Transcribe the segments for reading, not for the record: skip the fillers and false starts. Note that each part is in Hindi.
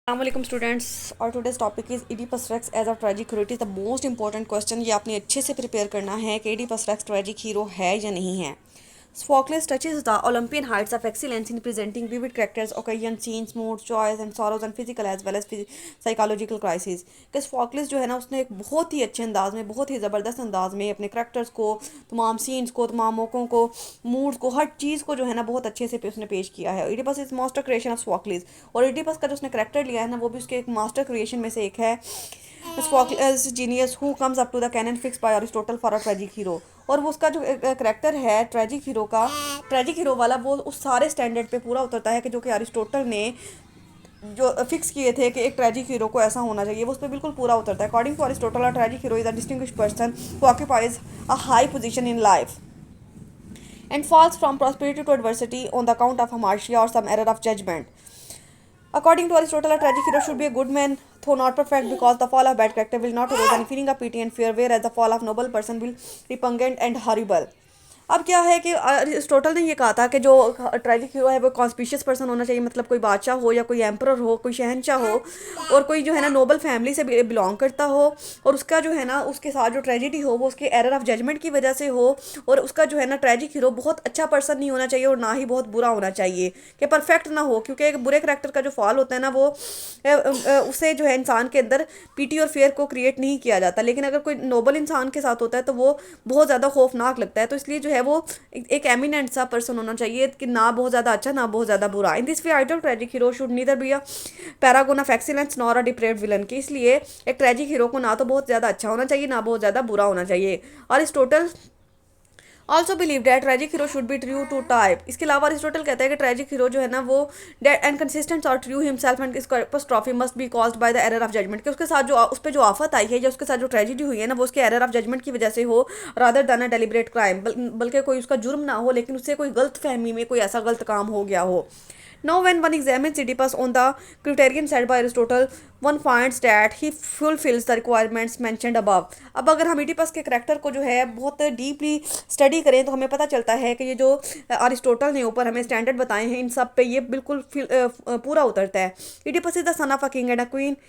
Assalamualaikum students और today's topic is Oedipus Rex as a tragic hero. It is the most important question. ये आपने अच्छे से प्रिपेयर करना है कि Oedipus Rex tragic hero है या नहीं है. Sophocles touches the Olympian heights of excellence in presenting vivid characters, occasion, scenes, moods, joys and sorrows and physical as well as psychological crises. कि Sophocles जो है ना उसने एक बहुत ही अच्छे अंदाज में, बहुत ही ज़बरदस्त अंदाज में अपने करैक्टर्स को, तमाम सीन्स को, तमाम मौक़ों को, मूड्स को, हर चीज़ को जो है ना बहुत अच्छे से उसने पेश किया है. Oedipus is master creation of Sophocles. और Oedipus का जो उसने करैक्टर लिया है ना वो भी उसके एक मास्टर क्रिएशन में से एक है. Sophocles genius who comes up to the canon fixed by Aristotle for a tragic hero. और वो उसका जो करैक्टर है ट्रेजिक हीरो का, ट्रेजिक हीरो वाला, वो उस सारे स्टैंडर्ड पे पूरा उतरता है कि जो कि अरिस्टोटल ने जो फिक्स किए थे कि एक ट्रेजिक हीरो को ऐसा होना चाहिए, वो उस पर बिल्कुल पूरा उतरता है. According to Aristotle, a tragic hero is a distinguished person who occupies a high position in life and falls from prosperity to adversity on the account of hamartia or some error of judgment. According to Aristotle, a tragic hero should be a good man, though not perfect, because the fall of bad character will not arouse any feeling of pity and fear, whereas the fall of noble person will be repugnant and horrible. अब क्या है कि अरिस्टोटल ने ये कहा था कि जो ट्रेजिक हीरो है वो कॉन्स्पिशियस पर्सन होना चाहिए, मतलब कोई बादशाह हो या कोई एम्परर हो, कोई शहनशाह हो, और कोई जो है ना नोबल फैमिली से बिलोंग करता हो, और उसका जो है ना उसके साथ जो ट्रेजिडी हो वो उसके एरर ऑफ जजमेंट की वजह से हो, और उसका जो है ना ट्रेजिक हीरो बहुत अच्छा पर्सन नहीं होना चाहिए और ना ही बहुत बुरा होना चाहिए, कि परफेक्ट ना हो, क्योंकि एक बुरे करेक्टर का जो फॉल होता है ना वो उससे जो है इंसान के अंदर पीटी और फेयर को क्रिएट नहीं किया जाता. लेकिन अगर कोई नोबल इंसान के साथ होता है तो वो बहुत ज़्यादा खौफनाक लगता है. तो इसलिए जो है वो एक एमिनेंट सा पर्सन होना चाहिए कि ना बहुत ज़्यादा अच्छा ना बहुत ज़्यादा बुरा. In this way ideal tragic hero should neither be a paragon of excellence nor a depraved villain. की इसलिए एक ट्रेजिक हीरो को ना तो बहुत ज़्यादा अच्छा होना चाहिए ना बहुत ज़्यादा बुरा होना चाहिए. Aristotle also believe that tragic hero should be true to type. इसके अलावा अरिस्टोटल कहता है कि ट्रेजिक हीरो जो है ना वो डेट एंड कंसिस्टेंट और true himself and catastrophe must be caused by the error of judgement. कि उसके साथ जो उस पर जो आफत आई है या उसके साथ जो ट्रेजिडी हुई है ना वो उसके एरर ऑफ जजमेंट की वजह से हो, रादर दैन अ डेलिब्रेट क्राइम. बल्कि कोई उसका जुर्म ना हो लेकिन उससे कोई गलत फहमी में कोई ऐसा गलत काम हो गया हो. Now, when one examines Oedipus on the criterion set by Aristotle, one finds that he fulfills the requirements mentioned above. अब अगर हम Oedipus के करेक्टर को जो है बहुत डीपली स्टडी करें तो हमें पता चलता है कि ये जो अरिस्टोटल ने ऊपर हमें स्टैंडर्ड बताए हैं इन सब पे ये बिल्कुल पूरा उतरता है. Oedipus is the son of a king and a queen.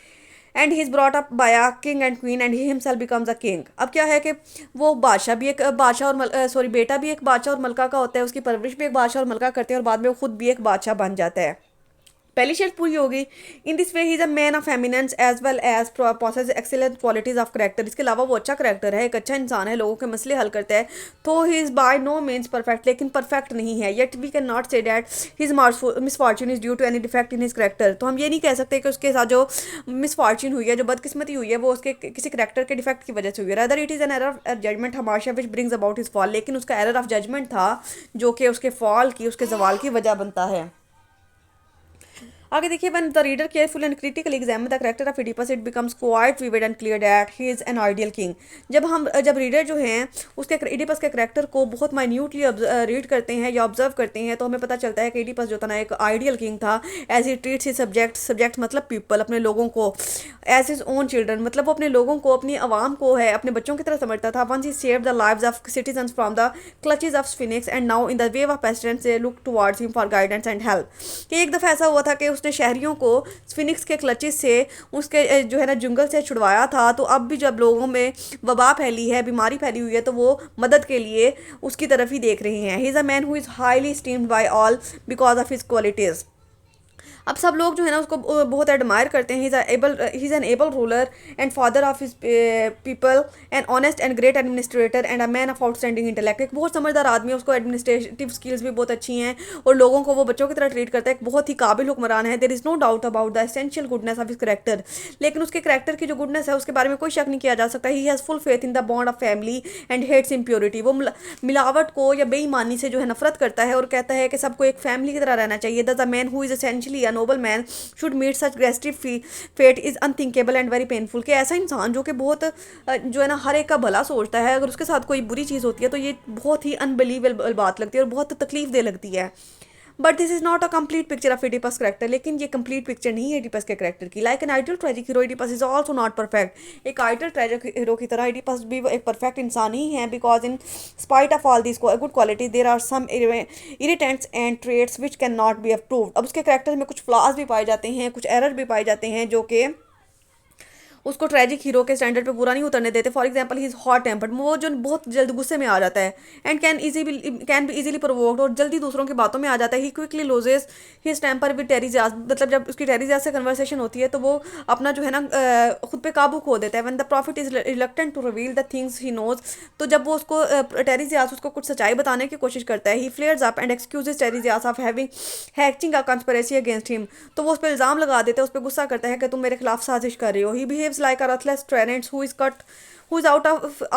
And he is brought up by a king and queen and he himself becomes a king. अब क्या है कि वो बादशाह भी एक बादशाह और बेटा भी एक बादशाह और मलका का होता है, उसकी परवरिश भी एक बादशाह और मलका करते हैं और बाद में वो खुद भी एक बादशाह बन जाता है. पहली शर्त पूरी होगी. In this way he is a man of eminence as well as possess excellent qualities of character. इसके अलावा वो अच्छा करेक्टर है, एक अच्छा इंसान है, लोगों के मसले हल करता है. तो he is by no means perfect, लेकिन परफेक्ट नहीं है. Yet we can not say that his misfortune is due to any defect in his character. तो हम ये नहीं कह सकते कि उसके साथ जो मिसफॉर्चून हुई है, जो बदकिस्मती हुई है, वो उसके किसी करेक्टर के डिफेक्ट की वजह से हुई है. Rather it is an error of judgement हमाशा which brings about his fall. लेकिन उसका एरर ऑफ जजमेंट था जो कि उसके फॉल की, उसके जवाल की वजह बनता है. आगे देखिए, when the reader carefully and critically examine the character of Oedipus, it becomes quite vivid and clear that he is an ideal king. जब रीडर जो हैं उसके Oedipus के करेक्टर को बहुत माइन्यूटली रीड करते हैं या ऑब्जर्व करते हैं तो हमें पता चलता है कि Oedipus जो था ना एक आइडियल किंग था. As he treats his subject मतलब पीपल, अपने लोगों को, एज हिज ओन चिल्ड्रन मतलब वो अपने लोगों को, अपनी आवाम को है अपने बच्चों की तरह समझता था. Once he saved the lives of citizens from the clutches of Sphinx and now in the wave of pestilence they look towards him for guidance and help. कि एक दफ़ा ऐसा हुआ था कि उसने शहरियों को स्फिनिक्स के क्लचेस से, उसके जो है ना जंगल से छुड़वाया था. तो अब भी जब लोगों में वबा फैली है, बीमारी फैली हुई है, तो वो मदद के लिए उसकी तरफ ही देख रहे हैं. He is a man who is highly esteemed by all because of his qualities. अब सब लोग जो है ना उसको बहुत एडमायर करते हैं. He is an able ruler and father of his people and honest and great administrator and a man of outstanding intellect. एक बहुत समझदार आदमी है, उसको एडमिनिस्ट्रेटिव स्किल्स भी बहुत अच्छी हैं और लोगों को वो बच्चों की तरह ट्रीट करता है. एक बहुत ही काबिल हुक्मरान है. There is no doubt about the essential goodness of his character. लेकिन उसके करेक्टर की जो गुडनेस है उसके बारे में कोई शक नहीं किया जा सकता. He has full faith in the bond of family and hates impurity. वो मिलावट को या बेईमानी से जो है नफरत करता है और कहता है कि सबको एक फैमिली की तरह रहना चाहिए. The man who is essentially a noble man should meet such grievous fate is unthinkable and very painful. कि ऐसा इंसान जो कि बहुत जो है ना हर एक का भला सोचता है, अगर उसके साथ कोई बुरी चीज़ होती है तो ये बहुत ही अनबिलीवेबल बात लगती है और बहुत तकलीफ दे लगती है. But this is not a complete picture of Oedipus character, लेकिन ये कंप्लीट पिक्चर नहीं है एडिपस के करेक्टर की। Like an ideal tragic hero Oedipus is also not perfect. एक आइडियल ट्रेजिक हीरो की तरह एडिपस भी एक परफेक्ट इंसान ही है, because in spite of all this good quality there are some irritants and traits which can not be approved. अब उसके करेक्टर में कुछ फ्लॉज भी पाए जाते हैं, कुछ एरर भी पाए जाते हैं जो कि उसको ट्रेजिक हीरो के स्टैंडर्ड पे पूरा नहीं उतरने देते। For example he is hot tempered, वो जो बहुत जल्द गुस्से में आ जाता है, and can be easily provoked, और जल्दी दूसरों की बातों में आ जाता है। He quickly loses his temper with Tiresias, मतलब जब उसकी टेरिजास से कन्वर्सेशन होती है तो वो अपना जो है ना खुद पे काबू खो देता है। When the prophet is reluctant to reveal the things he knows, तो जब वो उसको टेरिजास उसको कुछ सच्चाई बताने की कोशिश करता है, he flares up and accuses Tiresias of having hatching a conspiracy against him, तो वो उस पर इल्जाम लगा देते हैं, उस पर गुस्सा करता है कि तुम मेरे खिलाफ साजिश कर रहे हो। He behaves like a ruthless tyrant who is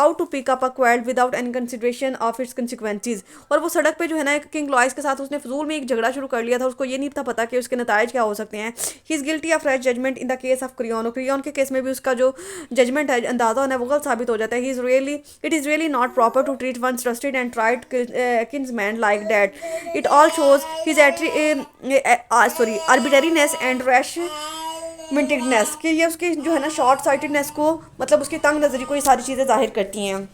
out to pick up a quarrel without any consideration of its consequences। और वो सड़क पे जो है ना एक किंग लॉइस के साथ उसने फजूल में एक झगड़ा शुरू कर लिया था, उसको ये नहीं था पता कि उसके नताइज क्या हो सकते हैं। He is guilty of rash judgement in the case of Creon, और क्रियन के केस में भी उसका जो जजमेंट है, अंदाजा होना है, वो गलत साबित हो जाता है। It is really not proper to treat one trusted and tried kinsman like that. It all shows his arbitrariness and rash mindedness, कि ये उसकी जो है ना शॉर्ट साइटेडनेस को, मतलब उसकी तंग नज़री को ये सारी चीज़ें जाहिर करती हैं।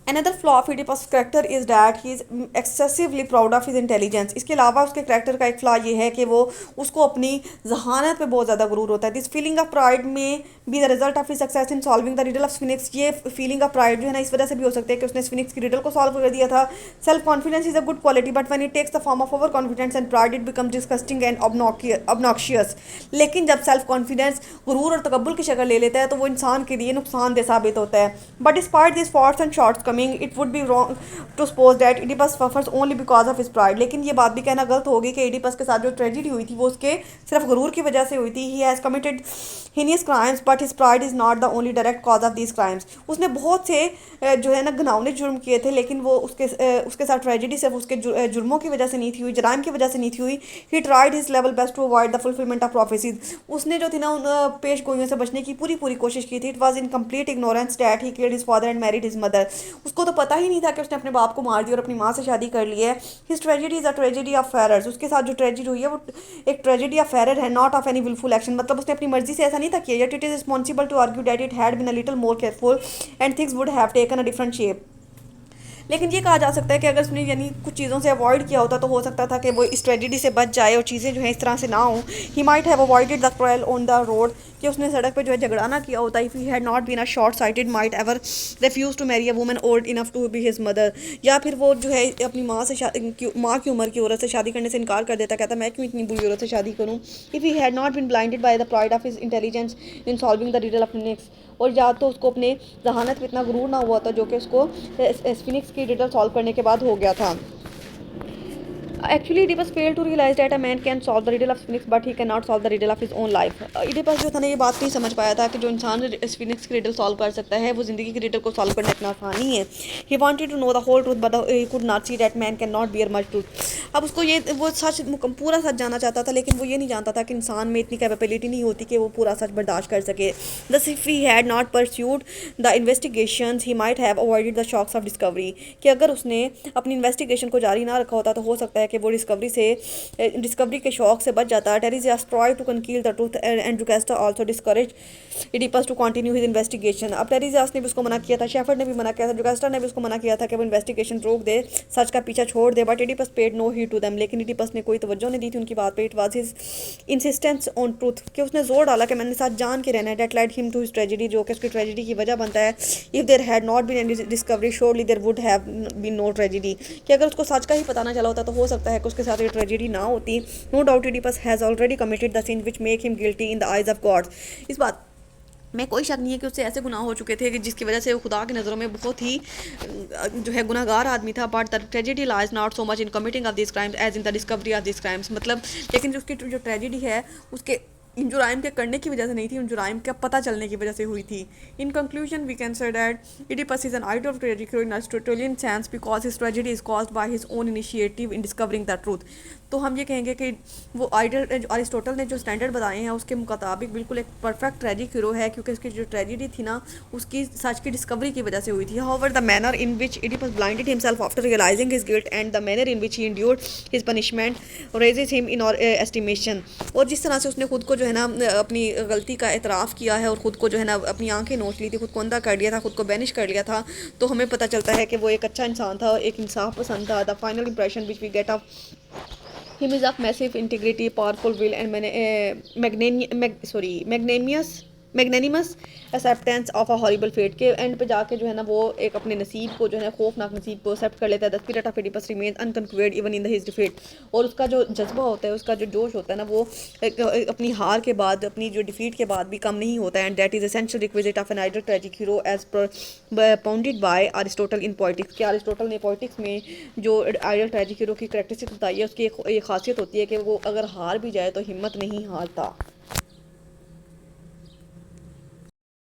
Another flaw of Oedipus' character is that he is excessively proud of his intelligence। इसके अलावा उसके करेक्टर का एक फ्लॉ ये है कि वो उसको अपनी जहानत पे बहुत ज़्यादा गुरूर होता है। This feeling of pride may be the result of his success in solving the riddle of Sphinx. ये फीलिंग ऑफ प्राइड जो है ना इस वजह से भी हो सकता है कि उसने स्फिनिक्स की रिडल को सॉल्व कर दिया था। Self confidence is a good quality, but when it takes the form of over confidence and pride it become disgusting and obnoxious. लेकिन जब सेल्फ कॉन्फिडेंस गुरूर और तकब्बुल की शक्ल ले लेता है तो वो इंसान के लिए नुकसानदेह साबित होता है। But despite this faults and shorts coming it would be wrong to suppose that Oedipus suffers only because of his pride। लेकिन ये बात भी कहना गलत होगी कि एडिपस के साथ जो ट्रेजिडी हुई थी वो उसके सिर्फ गुरूर की वजह से हुई थी। He has committed heinous crimes but his pride is not the only direct cause of these crimes। उसने बहुत से जो है ना घिनौने जुर्म किए थे, लेकिन वो उसके साथ ट्रेजिडी सिर्फ उसके जुर्मों की वजह से नहीं थी हुई, जराइम की वजह से नहीं थी हुई। He tried his level best to avoid the fulfilment of prophecies. उसने जो थी ना उन पेश गोइयों से बचने की पूरी कोशिश की थी। It was in complete ignorance that he killed his father and married his mother. उसको तो पता ही नहीं था कि उसने अपने बाप को मार दिया और अपनी माँ से शादी कर ली है। His tragedy is a tragedy of errors. उसके साथ जो ट्रेजिडी हुई है वो एक ट्रेजिडी ऑफ फेरर है, not of any wilful action. मतलब उसने अपनी मर्जी से ऐसा नहीं था किया, yet it is responsible to argue that it had been a little more careful and things would have taken a different shape। लेकिन ये कहा जा सकता है कि अगर उसने यानी कुछ चीज़ों से अवॉइड किया होता तो हो सकता था कि वो इस ट्रेजिडी से बच जाए और चीज़ें जो है इस तरह से ना हों। He might have avoided the cruel on the road, कि उसने सड़क पे जो है झगड़ा ना किया होता। If he had not been a short sighted might ever refuse to marry a woman old enough to be his mother. या फिर वो जो है अपनी माँ की उम्र की औरत से शादी करने से इनकार कर देता, कहता मैं क्यों इतनी बुरी औरत से शादी करूँ। If he had not been blinded by the pride of his intelligence in solving the riddle of phoenix. और या तो उसको अपने जहानत पे इतना गुरूर ना हुआ था जो कि उसको फिनिक्स की रिडल सॉल्व करने के बाद हो गया था। Actually, Oedipus failed to realize that a man can solve the riddle of Sphinx, but he cannot solve the riddle of his own life। Oedipus जो था ना ये बात नहीं समझ पाया था कि जो इंसान स्फिनिक्स की रिडल सॉल्व कर सकता है वो ज़िंदगी की रिडल को सॉल्व करना इतना आसान नहीं है। He wanted to know the whole truth, but he could not see that man cannot bear much truth। अब उसको ये वो सच पूरा सच जानना चाहता था, लेकिन वो ये नहीं जानता था कि इंसान में इतनी कैपेबिलिटी नहीं होती कि वो पूरा सच बर्दाश्त कर सके। Thus, if he had not pursued the investigations, he might have avoided the shocks of discovery। कि अगर उसने अपनी इन्वेस्टिगेशन को जारी ना रखा होता तो हो सकता है कि वो डिस्कवरी के शौक से बच जाता। Tiresias tried to conceal the truth and Jocasta also discourage Oedipus to continue his investigation. अब टेरिजियास ने भी उसको मना किया था, शेफर्ड ने भी मना किया था, जुगेस्टा ने भी उसको मना किया था कि वो इन्वेस्टिगेशन रोक दे, सच का पीछा छोड़ दे। But Oedipus paid no heed to them. लेकिन Oedipus ने कोई तवज्जो नहीं दी थी उनकी बात पे। It was his insistence on truth, कि उसने जोर डाला कि मैंने साथ जान के रहना है। That lied him to his tragedy, जो कि उसकी ट्रेजिडी की वजह बनता है। If there had not been any discovery surely there would have been no tragedy. कि अगर उसको सच का ही पता ना चला होता तो हो सकता है कि उसके साथ ये ट्रेजिडी ना होती। No doubt Oedipus has already committed the sin which make him guilty in the eyes of God. इस बात में कोई शक नहीं है कि उससे ऐसे गुनाह हो चुके थे कि जिसकी वजह से वो खुदा की नज़रों में बहुत ही जो है गुनाहगार आदमी था। But the tragedy lies not so much in committing of this crimes as in the discovery of this crimes. मतलब लेकिन जो उसकी जो ट्रेजिडी है उसके इन जुराइम के करने की वजह से नहीं थी, उन जुराइम का पता चलने की वजह से हुई थी। In conclusion we can say that Oedipus is an idol of tragedy in Aristotelian sense because his tragedy is caused by his own initiative in discovering the truth। तो हम ये कहेंगे कि वो आइडल अरिस्टोटल ने जो स्टैंडर्ड बताए हैं उसके मुताबिक बिल्कुल एक परफेक्ट ट्रेजिक हीरो है, क्योंकि उसकी जो ट्रेजिडी थी ना उसकी सच की डिस्कवरी की वजह से हुई थी। However the manner in which Oedipus blinded himself after realising his guilt and the manner in which he endured his punishment raises him in our estimation, और जिस तरह से उसने खुद को जो है ना अपनी गलती का एतराफ़ किया है और ख़ुद को जो है ना अपनी आंखें नोच ली थी, खुद को अंधा कर लिया था, खुद को बैनिश कर लिया था, तो हमें पता चलता है कि वो एक अच्छा इंसान था, एक इंसाफ पसंद था। The final impression which we get of him is of massive integrity, powerful will and magnanimous acceptance of a horrible fate के एंड पे जाके जो है ना वो एक अपने नसीब को जो है ना खौफनाक नसीब को एक्सेप्ट कर लेता है। The spirit of Oedipus remains unconquered even in the his defeat, और उसका जो जज्बा होता है, उसका जो जोश होता है ना, वो अपनी हार के बाद, अपनी जो डिफीट के बाद भी कम नहीं होता है। And that is essential requisite of an ideal tragic hero as pounded by Aristotle in politics, कि अरिस्टोटल ने पॉलिटिक्स में जो आइडल ट्रेजिक हीरो की करेक्टरिस्टिक बताई है उसकी एक खासियत होती है कि वो अगर हार भी जाए तो हिम्मत नहीं हारता।